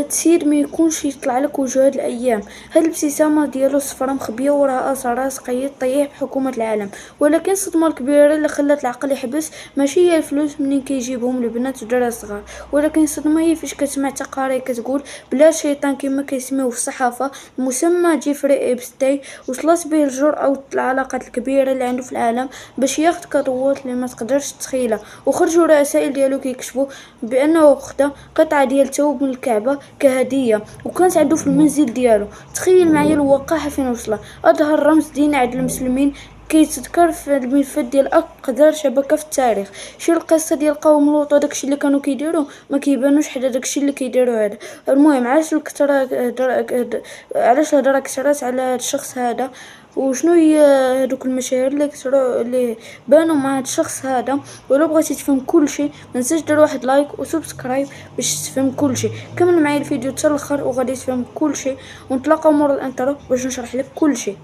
تسير ما يكونش يطلع لك وجه هاد الايام. هاد الابتسامه ديالو صفرا مخبيه وراها اثار سقيت طيح بحكومه العالم. ولكن الصدمه الكبيره اللي خلات العقل يحبس ماشي هي الفلوس منين كيجيبهم البنات والدراري صغار، ولكن الصدمه هي فاش كتسمع تقارير كتقول بلا شيطان كما كيسميوه في الصحافه المسمى جيفري إبستاي وصلت به الجرأة والعلاقات الكبيره اللي عنده في العالم باش ياخد خطوات اللي ما تقدرش تتخيلها. وخرجوا رسائل ديالو كيكشفوا بانه خدا قطعه ديال ثوب من الكعبه كهديه وكانت عنده في المنزل ديالو. تخيل معايا الوقاحه فين وصل. اظهر رمز ديني عند المسلمين كيتذكر في الملفات ديال اقدر شبكه في التاريخ. شي القصه ديال قوم لوط وداكشي اللي كانوا كيديروا ما كيبانوش حدا داكشي اللي كيديروا هذا. المهم علاش الهضره كثرات على هذا الشخص هذا وشنو هي هذوك المشاهير اللي كثروا اللي بانوا مع هذا الشخص هذا. ولو بغيتي تفهم كل شيء ما تنساش دير واحد لايك وسبسكرايب باش تفهم كل شيء. كمل معايا الفيديو حتى الاخر وغادي تفهم كل شيء، ونتلاقاو مور الانترو باش نشرح لك كل شيء.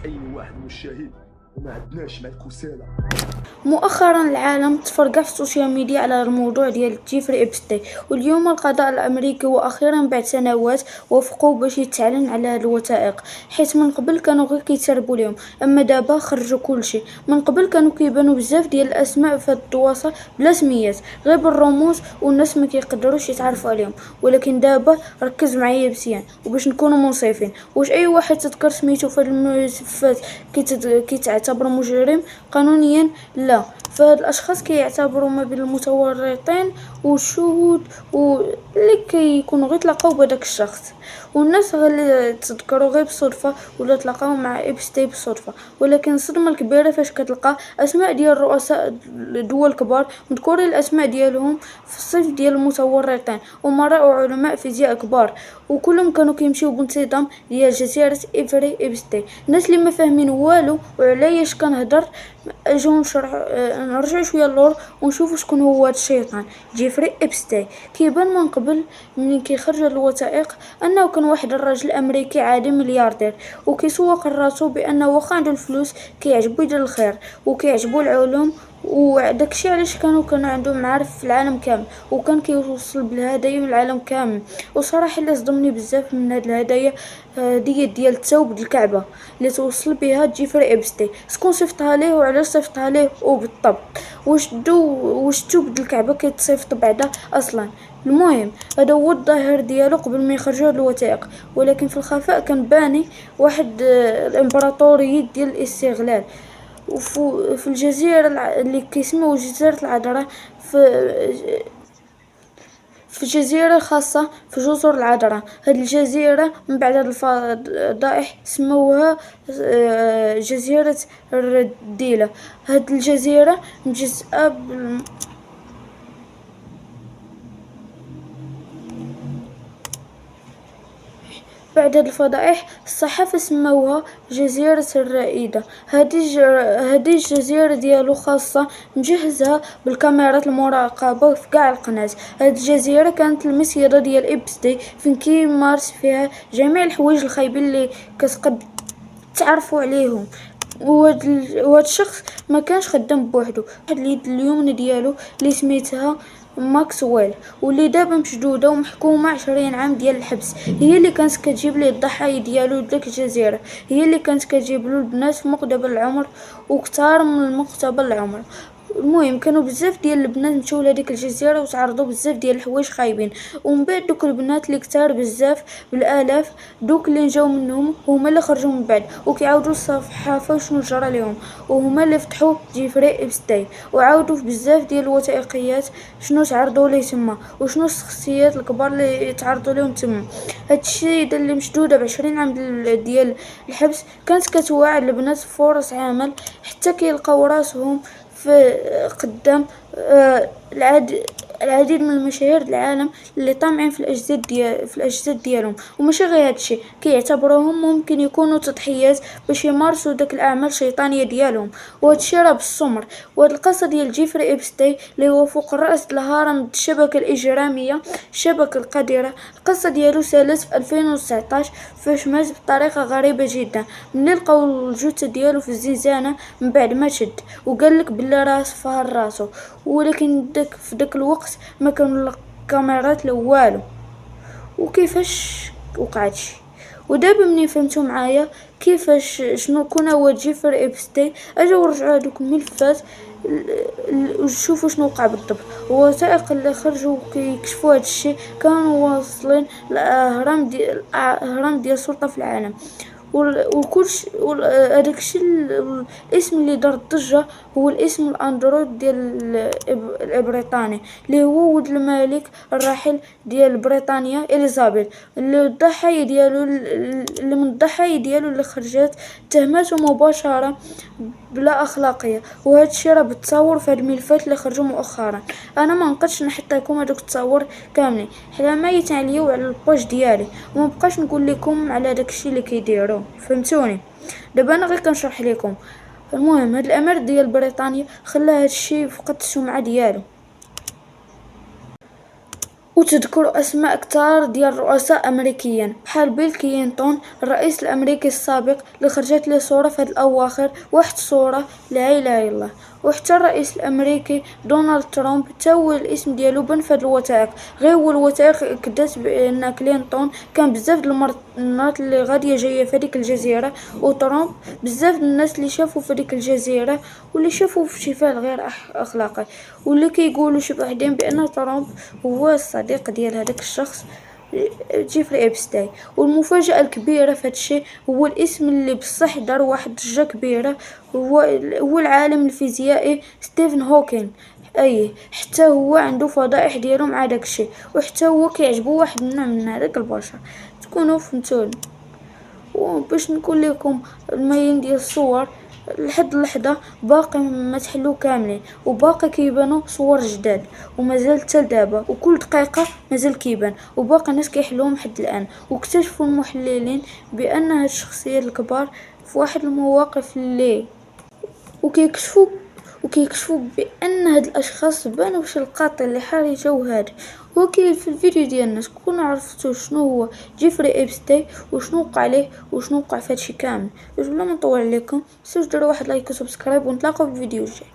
اي واحد مشاهد وما عندناش مع الكسالى. مؤخرا العالم تفرقع في السوشيال ميديا على الموضوع ديال جيفري إبستاي، واليوم القضاء الامريكي واخيرا بعد سنوات وافقوا باش يتعلن على هاد الوثائق، حيت من قبل كانوا غير كيتسربوا لهم، اما دابا خرجوا كل شيء. من قبل كانوا كيبانوا بزاف ديال الاسماء في هاد الدواسه بلا سميات غير بالرموز والناس ما كيقدروش يتعرفوا عليهم. ولكن دابا ركز معايا مزيان وباش نكونوا منصفين، واش اي واحد تذكر سميتو في الملفات كيتعتبر مجرم قانونيا؟ لا، فهاد الاشخاص كيعتبروا ما بين المتورطين والشهود واللي كيكونوا غير تلاقاو بهداك الشخص، والناس اللي تذكروا غير بالصدفه ولا تلاقاو مع إبستاي بالصدفه. ولكن الصدمه الكبيره فاش كتلقى اسماء ديال رؤساء دول كبار مذكورين الاسماء ديالهم في الصف ديال المتورطين ومراء وعلماء فيزياء كبار، وكلهم كانوا كيمشيو بانتظام ديال جزيره إيفري إبستاي. الناس اللي ما فاهمين والو وعلاش كنهضر اجو نرجع شويه للور ونشوفوا شكون هو هذا الشيطان جيفري إبستاي. كيبان من قبل ملي كيخرج الوثائق انه كان واحد الراجل امريكي عادي ملياردير وكيسوق راسو بانه واخا عنده الفلوس كيعجبو يدير الخير وكيعجبو العلوم، وداكشي علاش كانوا عندهم معارف في العالم كامل وكان كيوصل بالهدايا من العالم كامل. وصراحه اللي صدمني بزاف من هاد الهدايا ديال الثوب ديال الكعبه اللي توصل بها جيفري إبستاي. شكون صيفطها ليه وعلاش صيفطها ليه وبالضبط واش الثوب ديال الكعبه كيتصيفط بعدا اصلا؟ المهم هذا هو الظاهر ديالو قبل ما يخرجوا هاد الوثائق، ولكن في الخفاء كان باني واحد الامبراطوريه ديال الاستغلال. وفي الجزيرة اللي كيسموه جزيرة العذراء في جزيرة خاصة في جزر العذراء. هاد الجزيرة من بعد هاد الفضائح سموها جزيرة الرديلة. هاد الجزيرة مجزئة بعد هاد الفضائح الصحافة سموها جزيرة الرائدة. هذه الجزيرة ديالو خاصة مجهزة بالكاميرات المراقبة في قاع القناة. هذه الجزيرة كانت المسيرة ديال إبستاي فين كيمارس فيها جميع الحوايج الخايبين اللي كتقد تعرفوا عليهم. وهاد الشخص ما كانش خدام بوحدو، واحد اليد اليمنى ديالو اللي سميتها ماكسويل واللي دابا مشدوده ومحكومه 20 عام ديال الحبس، هي اللي كانت كتجيب ليه الضحايا ديالو لديك الجزيره، هي اللي كانت كتجيب له البنات في مقتبل العمر وكثار من مقتبل العمر. المهم كانوا بزاف ديال البنات مشاو لهاديك الجزيره وتعرضوا بزاف ديال الحوايج خايبين، ومن بعد دوك البنات اللي كثار بزاف بالالاف دوك اللي جاو منهم هما اللي خرجوا من بعد وكيعاودوا الصحافه وشنو جرى لهم، وهما اللي فتحوا جيفري إبستاي وعاودوا في بزاف ديال الوثائقيات شنو تعرضوا ليه تما وشنو الشخصيات الكبار اللي تعرضوا لهم تما. هادشي اللي مشدوده ب20 عام ديال الحبس كانت كتوعد البنات فرص عمل حتى كيلقاو راسهم في قدام العديد من المشاهير العالم اللي طامعين في الاجساد ديالهم. وماشي غير هادشي كيعتبروهم ممكن يكونوا تضحيات باش يمارسوا داك الاعمال الشيطانيه ديالهم، وهادشي راه بالسمر. وهاد القصه ديال جيفري إبستاي اللي هو فوق الراس الهرم الشبكه الاجراميه الشبكه القذره، القصه ديالو سالت في 2019 فاش مات بطريقه غريبه جدا. ملي لقاو الجثه ديالو في الزنزانه من بعد ما شد وقال لك بلا راه صفار راسو، ولكن في داك الوقت ما كانوا كاميرات لا والو، وكيفاش وقعتش. ودابا ملي فهمتو معايا كيفاش شنو كون هو جيفري إبستين، اجاو رجعوا هادوك الملفات وشوفوا شنو وقع بالضبط. الوثائق اللي خرجوا كيكشفوا هاد الشيء كانوا واصلين لأهرام ديال السلطة في العالم. وكلش هذاك الشيء الاسم اللي دار الضجة هو الاسم الاندرويد ديال البريطاني اللي هو ولد الملك الراحل ديال بريطانيا اليزابيث، اللي الضحايا ديالو اللي من الضحايا ديالو اللي خرجت تهمته مباشرة بلا اخلاقيه. وهذا الشيء راه بالتصاور في هاد الملفات اللي خرجوا مؤخرا. انا ما نقدش نحط لكم هذوك التصاور كاملين حنا ما يتعليو على الباج ديالي، وما بقاش نقول لكم على داك الشيء اللي كيديروا، فهمتوني؟ دابا انا غير كنشرح لكم. المهم هاد الامر ديال بريطانيا خلى هاد الشيء فقد السمعه ديالو. وتذكروا اسماء كتار ديال رؤساء امريكيين بحال بيل كلينتون الرئيس الامريكي السابق اللي خرجت ليه صوره في هاد الاواخر، واحد صوره لا اله الا الله. وحتى الرئيس الامريكي دونالد ترامب تا هو الاسم ديالو بان في هاد الوثائق. غير هو الوثائق كدات بان كلينتون كان بزاف د المرات اللي غاديه جايه في هذيك الجزيره، وترامب بزاف د الناس اللي شافوا في هذيك الجزيره واللي شافوا في شي فعل غير اخلاقي، واللي كيقولوا شي وحدين بان ترامب هو الصديق ديال هذاك الشخص جيفري إبستين. والمفاجأة الكبيرة في هادشي هو الاسم اللي بصح دار واحد ضجة كبيرة، هو العالم الفيزيائي ستيفن هوكين. اي حتى هو عنده فضائح ديالو مع داكشي، وحتى هو كيعجبو واحد النوع من هذاك البشر. تكونوا فهمتوني. وباش نقول لكم الملايين ديال الصور لحد اللحظة باقي ما تحلو كاملين، وباقي كيبانو صور جداد ومازال حتى دابا، وكل دقيقة مازال كيبان، وباقي الناس كيحلوهم حد الآن. واكتشفوا المحللين بأن هاد الشخصيات الكبار في واحد المواقف اللي وكيكشفوا بأن هاد الأشخاص بانوا شي القاتل اللي حارجو هاد. وكي في الفيديو ديالنا تكونوا عرفتوا شنو هو جيفري إبستين وشنو وقع عليه وشنو وقع في هادشي كامل. بلا ما نطول عليكم، سير ديروا واحد لايك وسبسكرايب، ونتلاقاو في الفيديو الجاي.